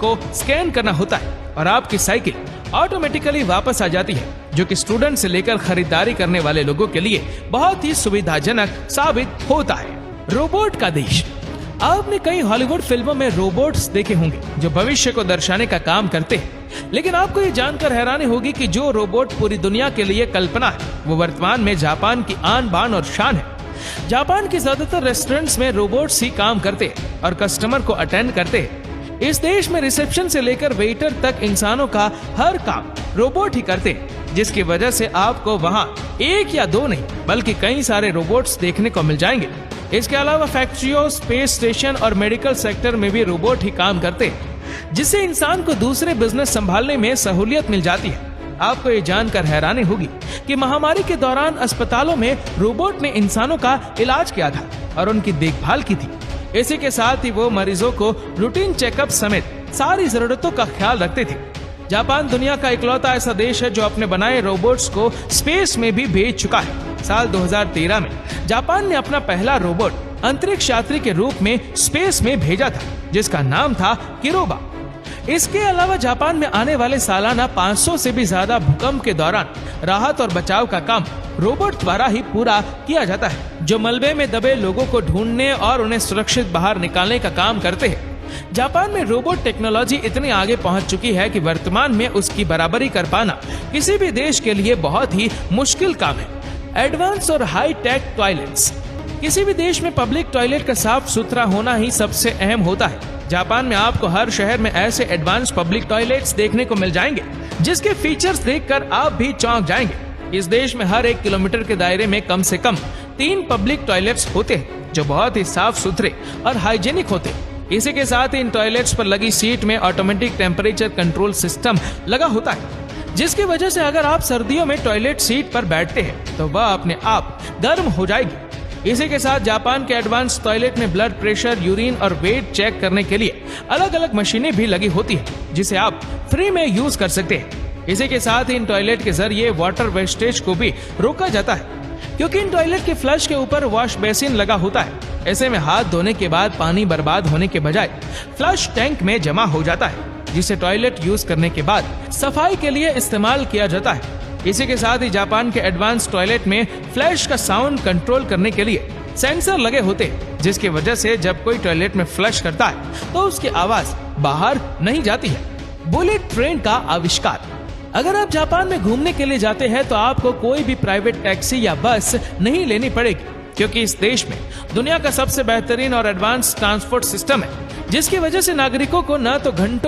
को स्कैन करना होता है और आपकी साइकिल ऑटोमेटिकली वापस आ जाती है, जो कि स्टूडेंट से लेकर खरीदारी करने वाले लोगों के लिए बहुत ही सुविधाजनक साबित होता है। रोबोट का देश। आपने कई हॉलीवुड फिल्मों में रोबोट्स देखे होंगे जो भविष्य को दर्शाने का काम करते हैं, लेकिन आपको ये जानकर हैरानी होगी कि जो रोबोट पूरी दुनिया के लिए कल्पना है वो वर्तमान में जापान की आन बान और शान है। जापान के ज्यादातर रेस्टोरेंट्स में रोबोट्स ही काम करते हैं और कस्टमर को अटेंड करते हैं। इस देश में रिसेप्शन से लेकर वेटर तक इंसानों का हर काम रोबोट ही करते हैं, जिसकी वजह से आपको वहाँ एक या दो नहीं बल्कि कई सारे रोबोट्स देखने को मिल जाएंगे। इसके अलावा फैक्ट्रियों, स्पेस स्टेशन और मेडिकल सेक्टर में भी रोबोट ही काम करते हैं, जिससे इंसान को दूसरे बिजनेस संभालने में सहूलियत मिल जाती है। आपको ये जानकर हैरानी होगी कि महामारी के दौरान अस्पतालों में रोबोट ने इंसानों का इलाज किया था और उनकी देखभाल की थी। इसी के साथ ही वो मरीजों को रूटीन चेकअप समेत सारी जरूरतों का ख्याल रखते थे। जापान दुनिया का इकलौता ऐसा देश है जो अपने बनाए रोबोट्स को स्पेस में भी भेज चुका है। साल 2013 में जापान ने अपना पहला रोबोट अंतरिक्ष यात्री के रूप में स्पेस में भेजा था, जिसका नाम था किरोबा। इसके अलावा जापान में आने वाले सालाना 500 से भी ज्यादा भूकंप के दौरान राहत और बचाव का काम रोबोट द्वारा ही पूरा किया जाता है, जो मलबे में दबे लोगों को ढूंढने और उन्हें सुरक्षित बाहर निकालने का काम करते हैं। जापान में रोबोट टेक्नोलॉजी इतनी आगे पहुंच चुकी है कि वर्तमान में उसकी बराबरी कर पाना किसी भी देश के लिए बहुत ही मुश्किल काम है। एडवांस और हाई टेक टॉयलेट्स। किसी भी देश में पब्लिक टॉयलेट का साफ सुथरा होना ही सबसे अहम होता है। जापान में आपको हर शहर में ऐसे एडवांस पब्लिक टॉयलेट्स देखने को मिल जाएंगे, जिसके फीचर्स देखकर आप भी चौंक जाएंगे। इस देश में हर 1 किलोमीटर के दायरे में कम से कम 3 पब्लिक टॉयलेट्स होते हैं, जो बहुत ही साफ सुथरे और हाइजेनिक होते हैं। इसी के साथ ही इन टॉयलेट्स पर लगी सीट में ऑटोमेटिक टेम्परेचर कंट्रोल सिस्टम लगा होता है, जिसकी वजह से अगर आप सर्दियों में टॉयलेट सीट पर बैठते हैं तो वह अपने आप गर्म हो जाएगी। इसी के साथ जापान के एडवांस टॉयलेट में ब्लड प्रेशर, यूरिन और वेट चेक करने के लिए अलग अलग मशीनें भी लगी होती है, जिसे आप फ्री में यूज कर सकते हैं। इसी के साथ ही इन टॉयलेट के जरिए वाटर वेस्टेज को भी रोका जाता है, क्योंकि इन टॉयलेट के फ्लश के ऊपर वॉश बेसिन लगा होता है। ऐसे में हाथ धोने के बाद पानी बर्बाद होने के बजाय फ्लश टैंक में जमा हो जाता है, जिसे टॉयलेट यूज करने के बाद सफाई के लिए इस्तेमाल किया जाता है। इसी के साथ ही जापान के एडवांस टॉयलेट में फ्लैश का साउंड कंट्रोल करने के लिए सेंसर लगे होते हैं, जिसकी वजह से जब कोई टॉयलेट में फ्लश करता है तो उसकी आवाज बाहर नहीं जाती है। बुलेट ट्रेन का आविष्कार। अगर आप जापान में घूमने के लिए जाते हैं तो आपको कोई भी प्राइवेट टैक्सी या बस नहीं लेनी पड़ेगी, क्योंकि इस देश में दुनिया का सबसे बेहतरीन और एडवांस ट्रांसपोर्ट सिस्टम है, जिसकी वजह से नागरिकों को न तो घंटों